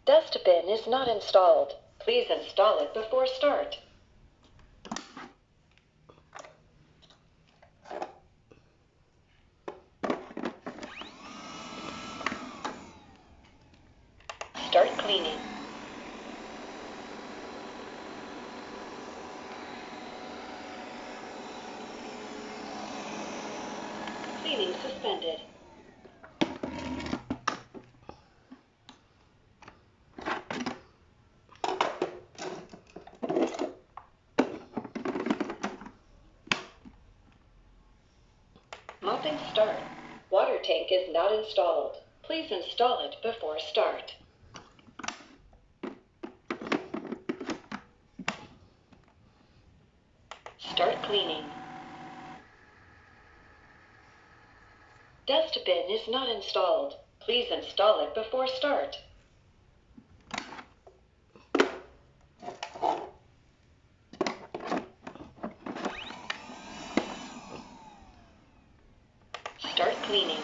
Dustbin is not installed. Please install it before start. Start cleaning. Cleaning suspended. Mopping start. Water tank is not installed. Please install it before start. Start cleaning. Dustbin is not installed. Please install it before start. Start cleaning.